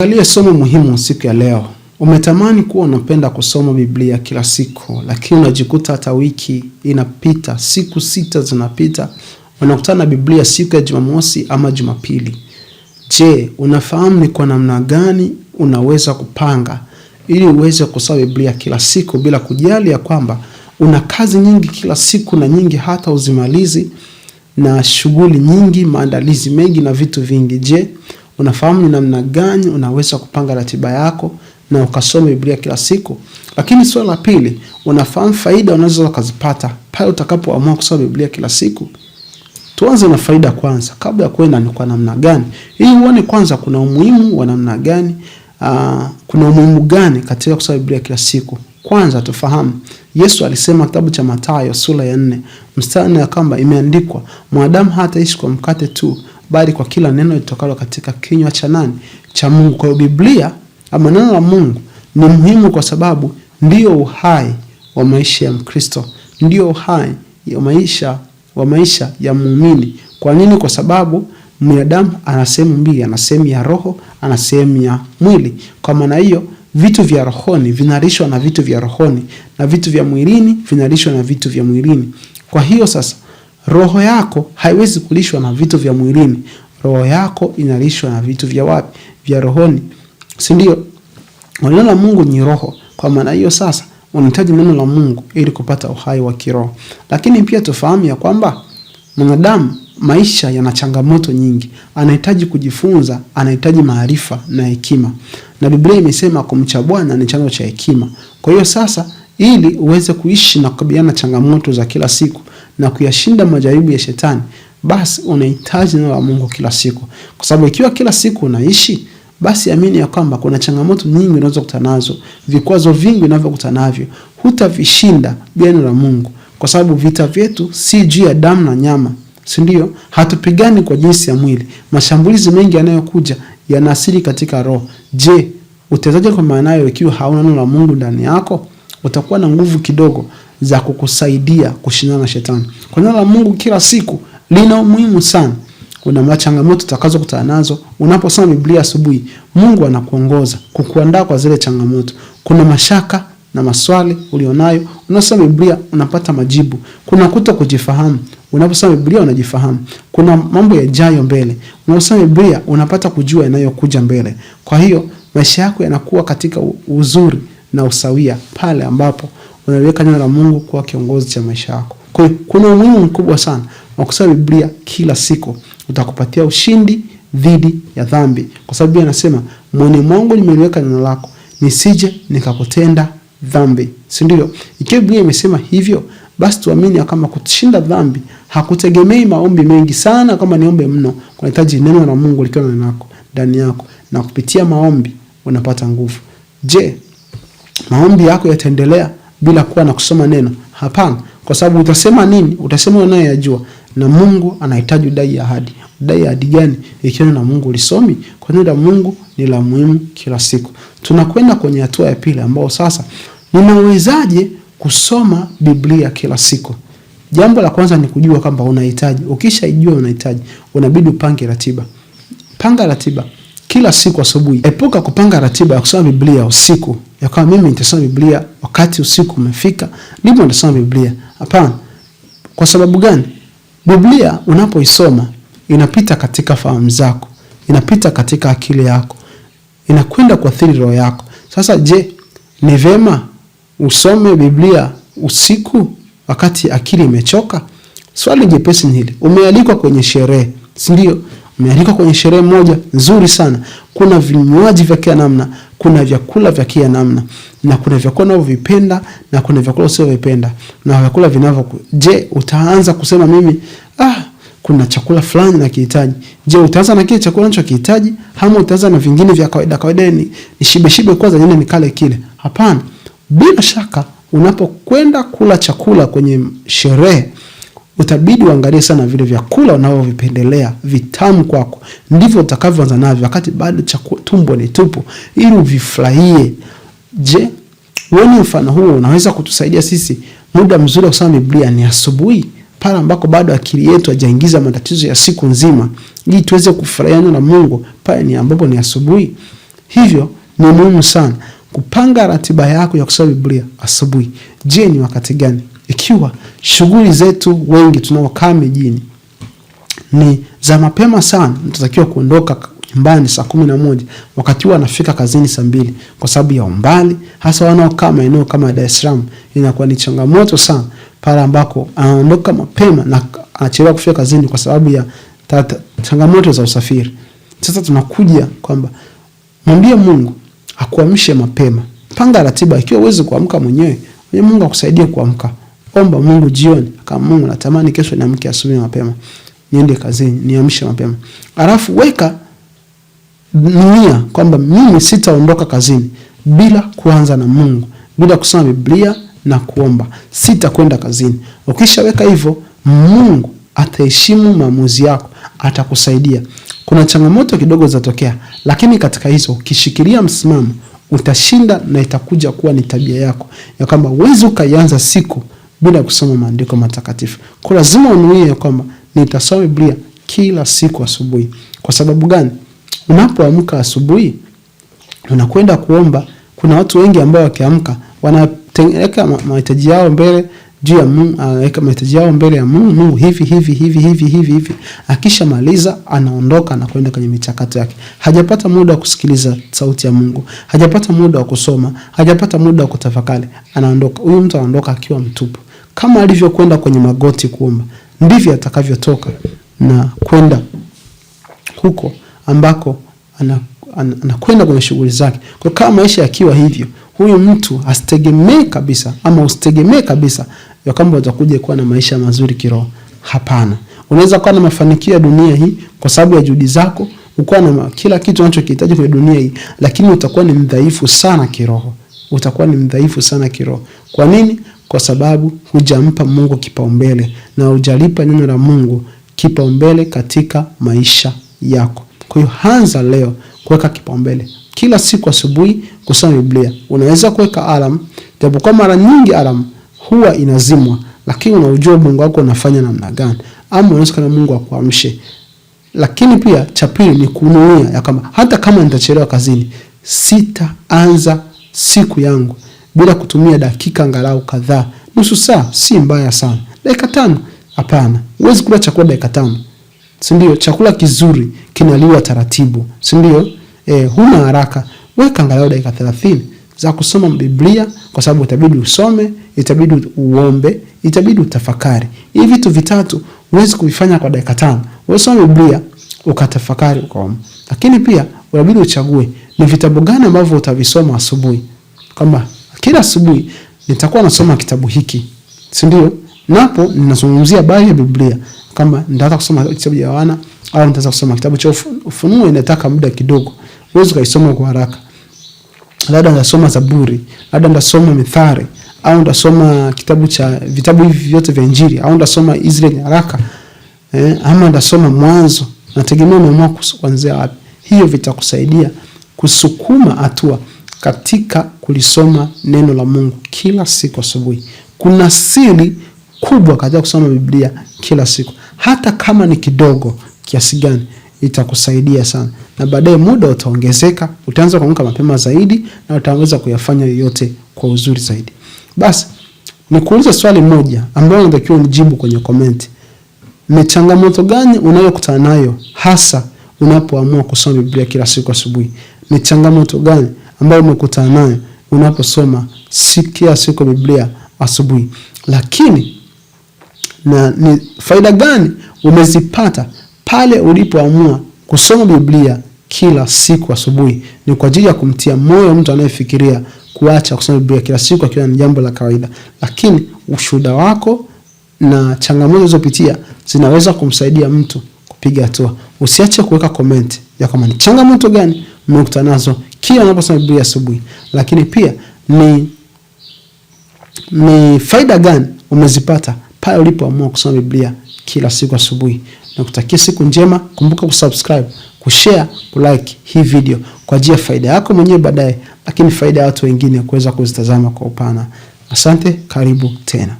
Angalia somo muhimu siku ya leo. Umetamani kuwa unapenda kusoma Biblia kila siku, lakini unajikuta hata wiki inapita, siku 6 zinapita, unakutana na Biblia siku ya Jumamosi ama Jumapili. Je, unafahamu ni kwa namna gani unaweza kupanga ili uweze kusoma Biblia kila siku bila kujali ya kwamba una kazi nyingi kila siku na nyingi hata uzimalizi na shughuli nyingi, maandalizi mengi na vitu vingi? Je, unafahamu ni namna gani unaweza kupanga ratiba yako na ukasoma Biblia kila siku? Lakini swali la pili, unafahamu faida unaweza kuzipata pale utakapoamua kusoma Biblia kila siku? Tuanze na faida kwanza kabla ya kwenda ni kwa namna gani. Ili uone kwanza kuna umuhimu wa namna gani, kuna umuhimu gani katika kusoma Biblia kila siku. Kwanza tufahamu, Yesu alisema kitabu cha Mathayo sura ya 4 mstari ya kwamba imeandikwa, mwanadamu hataishi kwa mkate tu, bali kwa kila neno litokalo katika kinywa cha nani? Cha Mungu. Kwa hiyo Biblia ama neno la Mungu ni muhimu kwa sababu ndio uhai wa maisha ya Mkristo, ndio uhai wa maisha ya muumini. Kwa nini? Kwa sababu mwanadamu ana sehemu mbili, ana sehemu ya roho, ana sehemu ya mwili. Kwa maana hiyo vitu vya rohoni vinalishwa na vitu vya rohoni, na vitu vya mwilini vinalishwa na vitu vya mwilini. Kwa hiyo sasa roho yako haiwezi kulishwa na vitu vya mwilini. Roho yako inalishwa na vitu vya wapi? Vya rohoni. Si ndio? Neno la Mungu ni roho. Kwa maana hiyo sasa unahitaji neno la Mungu ili kupata uhai wa kiroho. Lakini pia tufahamu ya kwamba mwanadamu maisha yana changamoto nyingi. Anahitaji kujifunza, anahitaji maarifa na hekima. Na Biblia imesema kumcha Bwana ni chanzo cha hekima. Kwa hiyo sasa ili uweze kuishi na kukabiliana na changamoto za kila siku na kuyashinda majaribu ya shetani, basi unahitaji neno la Mungu kila siku. Kwa sababu ikiwa kila siku unaishi, basi amini ya kwamba kuna changamoto nyingi unazokutana nazo, vikwazo vingi unavyokutana navyo, hutavishinda bila neno la Mungu. Kwa sababu vita vyetu si juu ya damu na nyama, si ndio? Hatupigani kwa jinsi ya mwili. Mashambulizi mengi yanayokuja yanasiri katika roho. Je, utawezaje kwa maana hiyo ikiwa hauna neno la Mungu ndani yako? Utakuwa na nguvu kidogo za kukusaidia kushindana na shetani. Kwa neno la Mungu kila siku lina umuhimu sana. Kuna changamoto utakazokutana nazo unaposoma Biblia asubuhi. Mungu anakuongoza kukuandaa kwa zile changamoto. Kuna mashaka na maswali ulionayo, unasoma Biblia unapata majibu. Kuna kutokujifahamu, unaposoma Biblia unajifahamu. Kuna mambo yajayo mbele, unaposoma Biblia unapata kujua yanayokuja mbele. Kwa hiyo maisha yako yanakuwa katika uzuri na usawia pale ambapo unaweka neno la Mungu kuwa kiongozi cha maisha yako. Kwa hiyo kuna umuhimu mkubwa sana wa kusoma Biblia kila siku. Utakupatia ushindi dhidi ya dhambi. Kwa sababu Biblia inasema, moyoni mwangu nimeliweka neno lako, nisije nikakutenda dhambi. Si ndio? Ikiwa Biblia imesema hivyo, basi tuamini kama kushinda dhambi hakutegemei maombi mengi sana. Kama niombe mno, unahitaji neno la Mungu likiwa ndani yako, na kupitia maombi unapata nguvu. Je, maombi yako yataendelea bila kuwa na kusoma neno? Hapana, kwa sababu utasema nini? Utasema unayojua, na Mungu anahitaji udai ahadi. Udai ahadi gani ikiwa na Mungu ulisomi? Kwa neno la Mungu ni la muhimu kila siku. Tunakwenda kwenye hatua ya pili ambao sasa ninawezaje kusoma Biblia kila siku? Jambo la kwanza ni kujua kwamba unahitaji. Ukishaijua unahitaji, unabidi upange ratiba. Panga ratiba kila siku asubuhi. Epuka kupanga ratiba ya kusoma Biblia usiku. Ya kama mimi nitasoma Biblia wakati usiku umefika ndipo nitasoma Biblia. Hapana. Kwa sababu gani? Biblia unapoisoma inapita katika fahamu zako, inapita katika akili yako, inakwenda kuathiri roho yako. Sasa je, ni vema usome Biblia usiku wakati akili imechoka? Swali jepesi ni hili. Umealikwa kwenye sherehe, si ndio? Umealikwa kwenye sherehe moja nzuri sana. Kuna vinywaji vya kila namna, kuna vyakula vya kila namna, na kuna vyakula unavyovipenda na kuna vyakula usivyovipenda, na vyakula je, utaanza kusema mimi kuna chakula fulani nakihitaji? Je, utaanza na kile chakula unachokihitaji ama utaanza na vingine vya kawaida ni shibe kwanza nyingine nikale kile? Hapana. Bila shaka unapokwenda kula chakula kwenye sherehe, utabidi uangalie sana vile vyakula unavyovipendelea, vitamu kwako. Ndivyo utakavyoanza navyo wakati bado tumbo ni tupu, ili uvifurahie. Je, uone mfano huo unaweza kutusaidia sisi? Muda mzuri wa kusoma Biblia ni asubuhi, pale ambako bado akili yetu hajaingiza matatizo ya siku nzima, ili tuweze kufurahia neno la Mungu. Pale ni ambapo ni asubuhi. Hivyo ni muhimu sana kupanga ratiba yako ya kusoma Biblia asubuhi. Je, ni wakati gani? Ikiwa shughuli zetu wengi tunaokaa mjini ni za mapema sana, tunatakiwa kuondoka nyumbani saa 11, wakati huo anafika kazini saa 2 kwa sababu ya umbali. Hasa wanaokaa maeneo kama Dar es Salaam, inakuwa ni changamoto sana pale ambako anaondoka mapema na anachelewa kufika kazini kwa sababu ya changamoto za usafiri. Sasa tunakuja kwamba mwambie Mungu akuamshe mapema. Panga ratiba. Ikiwa uweze kuamka mwenyewe, Mungu akusaidie kuamka. Omba Mungu jioni, kama Mungu natamani kesho niamke asubuhi mapema, niende kazini, niamshe mapema. Alafu weka nia kwamba mimi sitaondoka kazini bila kuanza na Mungu, bila kusoma Biblia na kuomba. Sitakwenda kazini. Ukishaweka hivyo, Mungu ataheshimu maamuzi yako, atakusaidia. Kuna changamoto kidogo zatokea, lakini katika hizo ukishikilia msimamo utashinda, na itakuja kuwa ni tabia yako ya kwamba uwezi ukaianza siku bila kusoma maandiko matakatifu. Kwa lazima unuie kwamba nitasoma Biblia kila siku asubuhi. Kwa sababu gani? Unapoamka asubuhi unakwenda kuomba. Kuna watu wengi ambao wakiamka wanaweka mahitaji yao mbele juu ya Mungu, anaweka mahitaji yao mbele ya Mungu hivi. Akishamaliza anaondoka na kwenda kwenye michakato yake. Hajapata muda wa kusikiliza sauti ya Mungu, hajapata muda wa kusoma, hajapata muda wa kutafakari, anaondoka. Huyu mtu anaondoka akiwa mtupu. Kama alivyokwenda kwenye magoti kuomba, ndivyo atakavyotoka na kwenda huko ambako anakwenda kwenye shughuli zake. Kwa kama maisha yakiwa hivyo, huyu mtu asitegemee kabisa, ama usitegemee kabisa ya kwamba utakuja kuwa na maisha mazuri kiroho. Hapana. Unaweza kuwa na mafanikio ya dunia hii kwa sababu ya juhudi zako, ukawa na kila kitu unachokihitaji kwenye dunia hii, lakini utakuwa ni mdhaifu sana kiroho. Utakuwa ni mdhaifu sana kiroho. Kwa nini? Kwa sababu hujampa Mungu kipaumbele na hujalipa neno la Mungu kipaumbele katika maisha yako. Kwa hiyo anza leo kuweka kipaumbele. Kila siku asubuhi kusoma Biblia. Unaweza kuweka alarm, japo kwa mara nyingi alarm huwa inazimwa, lakini unajua Mungu wako unafanya namna gani, ama unaweza kana Mungu akuamshe. Lakini pia cha pili ni kunuia ya kama hata kama nitachelewa kazini, sitaanza siku yangu bila kutumia dakika angalau kadhaa. Nusu saa si mbaya sana. Dakika 5, hapana. Huwezi kula chakula dakika 5. Si ndio? Chakula kizuri kinaliwa taratibu. Si ndio? Huna haraka. Weka angalau dakika 30 za kusoma Biblia, kwa sababu itabidi usome, itabidi uombe, itabidi utafakari. Hivi vitu vitatu huwezi kuvifanya kwa dakika 5. Usome Biblia, ukatafakari, ukaomba. Lakini pia unabidi uchague ni vitabu gani ambavyo utavisoma asubuhi. Kama kila asubuhi nitakuwa nasoma kitabu hiki. Si ndio? Napo ninazungumzia habari ya Biblia. Kama nitaka kusoma kitabu cha Yohana au nitaka kusoma kitabu cha Ufunuo, inataka muda kidogo. Huwezi kuisoma kwa haraka. Labda ndasoma Zaburi, labda ndasoma Mithali, au ndasoma vitabu hivi vyote vya Injili, au ndasoma Israeli haraka, ama ndasoma Mwanzo. Nategemea umeamua kuanzia wapi. Hiyo vitakusaidia kusukuma hatua katika kulisoma neno la Mungu kila siku asubuhi. Kuna siri kubwa katika kusoma Biblia kila siku. Hata kama ni kidogo kiasi gani, itakusaidia sana. Na baadaye muda utaongezeka, utaanza kuamka mapema zaidi, na utaweza kuyafanya yote kwa uzuri zaidi. Basi nikuuliza swali moja ambalo unatakiwa unijibu kwenye comment. Ni changamoto gani unayokutana nayo hasa unapoamua kusoma Biblia kila siku asubuhi? Ni changamoto gani ambayo umekutana nayo unaposoma kila siku Biblia asubuhi? Lakini na ni faida gani umezipata pale ulipoamua kusoma Biblia kila siku asubuhi? Ni kwa ajili ya kumtia moyo mtu anayefikiria kuacha kusoma Biblia kila siku akiwa ni jambo la kawaida. Lakini ushuhuda wako na changamoto ulizopitia zinaweza kumsaidia mtu kupiga hatua. Usiache kuweka comment ya kama ni changamoto gani umekutana nazo kila unaposoma Biblia asubuhi. Lakini pia ni faida gani umezipata pale ulipoamua kusoma Biblia kila siku asubuhi. Nakutakia siku njema. Kumbuka kusubscribe, kushare, kulike hii video kwa ajili ya faida yako mwenyewe baadaye, lakini faida ya watu wengine kuweza kuzitazama kwa upana. Asante, karibu tena.